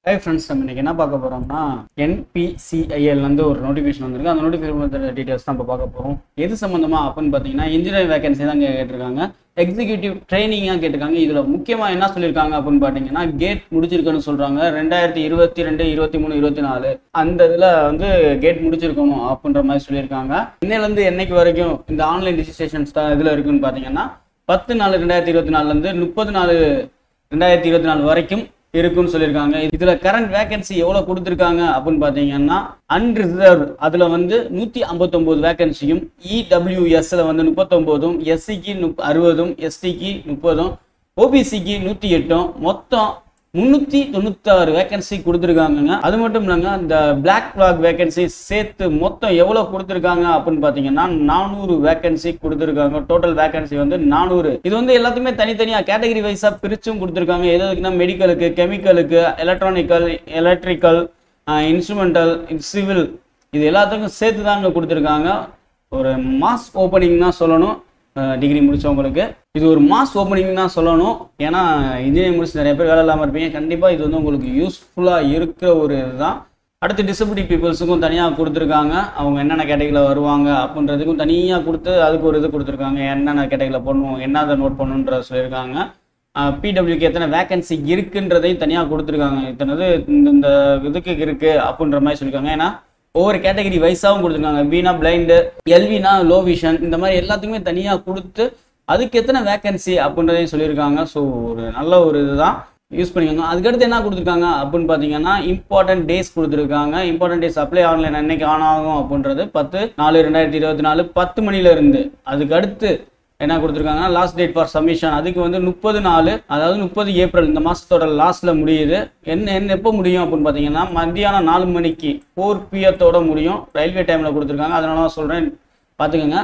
Hi friends, நம்ம இன்னைக்கு என்ன பார்க்க போறோம்னா என்பிசிஐஎல் வந்து ஒரு நோட்டிஃபிகேஷன் வந்திருக்கு. அந்த நோட்டிஃபிகேஷன் டீடைல்ஸ் தான் இப்போ பார்க்க போறோம். எது சம்பந்தமா அப்படின்னு பார்த்தீங்கன்னா இன்ஜினியரிங் வேகன்சி தான் கேட்டிருக்காங்க. எக்ஸிக்யூட்டிவ் ட்ரைனிங்காக கேட்டிருக்காங்க. இதில் முக்கியமாக என்ன சொல்லியிருக்காங்க அப்படின்னு பார்த்தீங்கன்னா கேட் முடிச்சிருக்குன்னு சொல்றாங்க. 2022, 23, 24 அந்த இதில் வந்து கேட் முடிச்சிருக்கணும் அப்படின்ற மாதிரி சொல்லியிருக்காங்க. இன்னையிலேருந்து என்னைக்கு வரைக்கும் இந்த ஆன்லைன் ரிஜிஸ்ட்ரேஷன்ஸ் தான் இதில் இருக்குன்னு பார்த்தீங்கன்னா 10/4/2024 30/4/2024 வரைக்கும் இருக்குன்னு சொல்லியிருக்காங்க. இதுல கரண்ட் வேகன்சி எவ்வளவு கொடுத்துருக்காங்க அப்படின்னு பாத்தீங்கன்னா அன்ரிசர்வ் அதுல வந்து 159 வேகன்சியும், இடபிள்யூஎஸ்ல வந்து 39, எஸ்சிக்கு 60, எஸ்டிக்கு 30, ஓபிசிக்கு 108, மொத்தம் 396 வேகன்சி கொடுத்துருக்காங்க. அது மட்டும் இல்லைங்க, இந்த பிளாக் ஃபிளாக் வேகன்சி சேர்த்து மொத்தம் எவ்வளவு கொடுத்துருக்காங்க அப்படின்னு பாத்தீங்கன்னா 400 வேகன்சி கொடுத்துருக்காங்க. டோட்டல் வேகன்சி வந்து 400. இது வந்து எல்லாத்துக்குமே தனித்தனியா கேட்டகரி வைஸா பிரிச்சும் கொடுத்துருக்காங்க. எதுக்குன்னா மெடிக்கலுக்கு, கெமிக்கலுக்கு, எலக்ட்ரானிக்கல், எலக்ட்ரிக்கல், இன்ஸ்ட்ருமெண்டல், சிவில், இது எல்லாத்துக்கும் சேர்த்து தான் இங்க கொடுத்துருக்காங்க. ஒரு மாஸ் ஓப்பனிங் தான் சொல்லணும். டிகிரி முடிச்சவங்களுக்கு இது ஒரு மாஸ் ஓப்பனிங் தான் சொல்லணும். ஏன்னா இன்ஜினியரிங் முடிச்சு நிறைய பேர் வேலை இல்லாமல் இருப்பீங்க. கண்டிப்பாக இது வந்து உங்களுக்கு யூஸ்ஃபுல்லாக இருக்கிற ஒரு இதுதான். அடுத்து டிசபிலிட்டி பீப்புள்ஸுக்கும் தனியாக கொடுத்துருக்காங்க. அவங்க என்னென்ன கேட்டகரியில் வருவாங்க அப்படின்றதுக்கும் தனியாக கொடுத்து அதுக்கு ஒரு இது கொடுத்துருக்காங்க. என்னென்ன கேட்டகரியில் பண்ணணும், என்னதை நோட் பண்ணணுன்ற சொல்லியிருக்காங்க. பிடபிள்யூக்கு எத்தனை வேகன்சி இருக்குன்றதையும் தனியாக கொடுத்துருக்காங்க. இத்தனை இந்த இதுக்கு இருக்குது அப்படின்ற மாதிரி சொல்லியிருக்காங்க. ஏன்னா ஒவ்வொரு கேட்டகரி வைஸாகவும் கொடுத்துருக்காங்க. பினா பிளைண்டு, எல்வினா லோ விஷன், இந்த மாதிரி எல்லாத்துக்குமே தனியாக கொடுத்து அதுக்கு எத்தனை வேகன்சி அப்படின்றதையும் சொல்லியிருக்காங்க. ஸோ ஒரு நல்ல ஒரு இதுதான், யூஸ் பண்ணிக்கோங்க. அதுக்கடுத்து என்ன கொடுத்துருக்காங்க அப்படின்னு பார்த்தீங்கன்னா இம்பார்ட்டன்ட் டேஸ் கொடுத்துருக்காங்க. இம்பார்ட்டன்ட் டேஸ் அப்ளை ஆன்லைன் அன்னைக்கு ஆன் ஆகும் அப்படின்றது 10/4/2024 10 மணிலேருந்து. அதுக்கடுத்து என்ன கொடுத்துருக்காங்கன்னா லாஸ்ட் டேட் ஃபார் சப்மிஷன் அதுக்கு வந்து 30/4, அதாவது 30 ஏப்ரல், இந்த மாதத்தோட லாஸ்ட்ல முடியுது. என்ன எப்போ முடியும் அப்படின்னு பார்த்தீங்கன்னா மத்தியானம் 4 மணிக்கு 4 PM முடியும். ரயில்வே டைமில் கொடுத்துருக்காங்க. அதனால தான் சொல்கிறேன், பார்த்துக்கோங்க.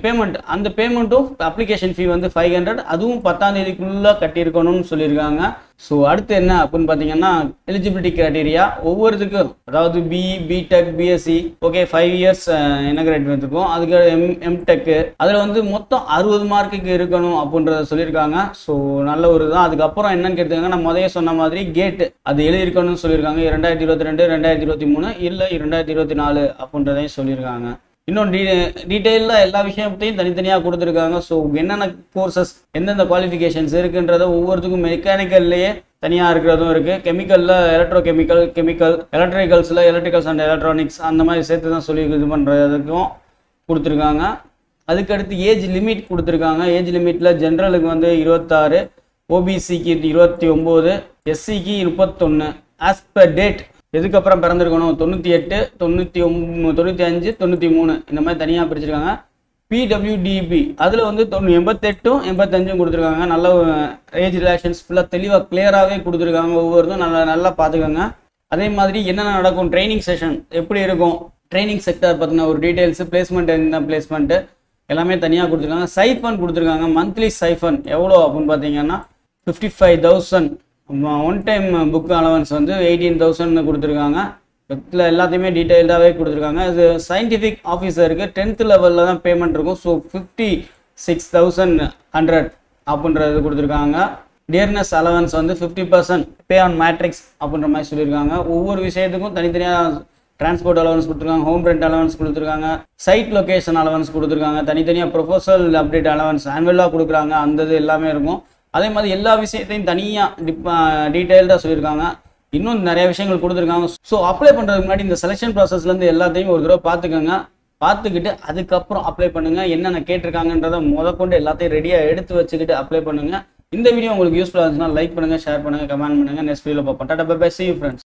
பேமெண்ட், அந்த பேமெண்ட்டும் அப்ளிகேஷன் ஃபீ வந்து 500, அதுவும் 10ஆம் தேதிக்குள்ளே கட்டியிருக்கணும்னு சொல்லியிருக்காங்க. ஸோ அடுத்து என்ன அப்படின்னு பார்த்தீங்கன்னா எலிஜிபிலிட்டி கிரைட்டீரியா ஒவ்வொருத்துக்கும், அதாவது BE, BTech, BSc, okay 5 years integrate வந்துருக்கும். அதுக்கு எம்டெக்கு அதில் வந்து மொத்தம் 60 மார்க்குக்கு இருக்கணும் அப்படின்றத சொல்லியிருக்காங்க. ஸோ நல்ல ஒரு தான். அதுக்கப்புறம் என்னன்னு கேட்டுக்காங்க, நான் முதல்ல சொன்ன மாதிரி கேட்டு அது எழுதியிருக்கணும்னு சொல்லியிருக்காங்க. 2022, 2023 இல்லை 2024 அப்படின்றதையும் சொல்லியிருக்காங்க. இன்னும் டீட்டெயிலாக எல்லா விஷயத்தையும் தனித்தனியாக கொடுத்துருக்காங்க. ஸோ என்னென்ன கோர்சஸ், எந்தெந்த குவாலிஃபிகேஷன்ஸ் இருக்குன்றத ஒவ்வொருத்துக்கும் மெக்கானிக்கல்லையே தனியாக இருக்கிறதும் இருக்குது. கெமிக்கலில் கெமிக்கல், எலக்ட்ரிக்கல்ஸில் எலக்ட்ரிக்கல்ஸ் அண்ட் எலக்ட்ரானிக்ஸ் அந்த மாதிரி சேர்த்து தான் சொல்லி இது பண்ணுறதுக்கும் கொடுத்துருக்காங்க. அதுக்கடுத்து ஏஜ் லிமிட் கொடுத்துருக்காங்க. ஏஜ் லிமிட்டில் ஜென்ரலுக்கு வந்து 26, ஓபிசிக்கு 29, எஸ்சிக்கு 31, ஆஸ் பர் டேட் எதுக்கப்புறம் பிறந்திருக்கணும் 98, 95, 93 இந்த மாதிரி தனியாக பிரிச்சிருக்காங்க. பிடபிள்யூடிபி அதில் வந்து 88, 85 கொடுத்துருக்காங்க. நல்ல ஏஜ் ரிலேஷன்ஸ் ஃபுல்லாக தெளிவாக கிளியராகவே கொடுத்துருக்காங்க. ஒவ்வொருத்தரும் நல்லா பார்த்துக்கோங்க. அதே மாதிரி என்னென்ன நடக்கும், ட்ரைனிங் செஷன் எப்படி இருக்கும், ட்ரைனிங் செக்டர் பார்த்தீங்கன்னா ஒரு டீட்டெயில்ஸு, பிளேஸ்மெண்ட் என்ன பிளேஸ்மெண்ட்டு எல்லாமே தனியாக கொடுத்துருக்காங்க. சைஃபன் கொடுத்துருக்காங்க. மந்த்லி சைஃபன் எவ்வளோ அப்படின்னு பார்த்தீங்கன்னா 55,000. ஒன் டைம் புக் அலவன்ஸ் வந்து 18,000 கொடுத்துருக்காங்க. இதில் எல்லாத்தையுமே டீட்டெயில்டாகவே கொடுத்துருக்காங்க. இது சயின்டிஃபிக் ஆஃபீஸருக்கு 10th லெவலில் தான் பேமெண்ட் இருக்கும். ஸோ 56,100 அப்படின்றது கொடுத்துருக்காங்க. டியர்னஸ் அலவன்ஸ் வந்து 50% பே ஆன் மேட்ரிக்ஸ் அப்படின்ற மாதிரி சொல்லியிருக்காங்க. ஒவ்வொரு விஷயத்துக்கும் தனித்தனியாக டிரான்ஸ்போர்ட் அலவன்ஸ் கொடுத்துருக்காங்க, ஹோம் ரெண்ட் அலவன்ஸ் கொடுத்துருக்காங்க, சைட் லொக்கேஷன் அலவன்ஸ் கொடுத்துருக்காங்க, தனித்தனியாக ப்ரொஃபஷனல் அப்டேட் அலவன்ஸ் ஆனுவலாக கொடுக்குறாங்க. அந்த இது எல்லாமே இருக்கும். அதே மாதிரி எல்லா விஷயத்தையும் தனியாக டீட்டெயில்டாக சொல்லியிருக்காங்க. இன்னும் நிறைய விஷயங்கள் கொடுத்துருக்காங்க. ஸோ அப்ளை பண்ணுறதுக்கு முன்னாடி இந்த செலெக்ஷன் ப்ராசஸ்லேருந்து எல்லாத்தையும் ஒரு தடவை பார்த்துக்கோங்க. பார்த்துக்கிட்டு அதுக்கப்புறம் அப்ளை பண்ணுங்கள். என்னென்ன கேட்டிருக்காங்கன்றதை முதற்கொண்டு எல்லாத்தையும் ரெடியாக எடுத்து வச்சுக்கிட்டு அப்ளை பண்ணுங்கள். இந்த வீடியோ உங்களுக்கு யூஸ்ஃபுல்லாக இருந்துச்சுன்னா லைக் பண்ணுங்கள், ஷேர் பண்ணுங்கள், கமெண்ட் பண்ணுங்கள். நெக்ஸ்ட் வீடியோவில் பார்ப்போம். டாடா bye bye, see you friends.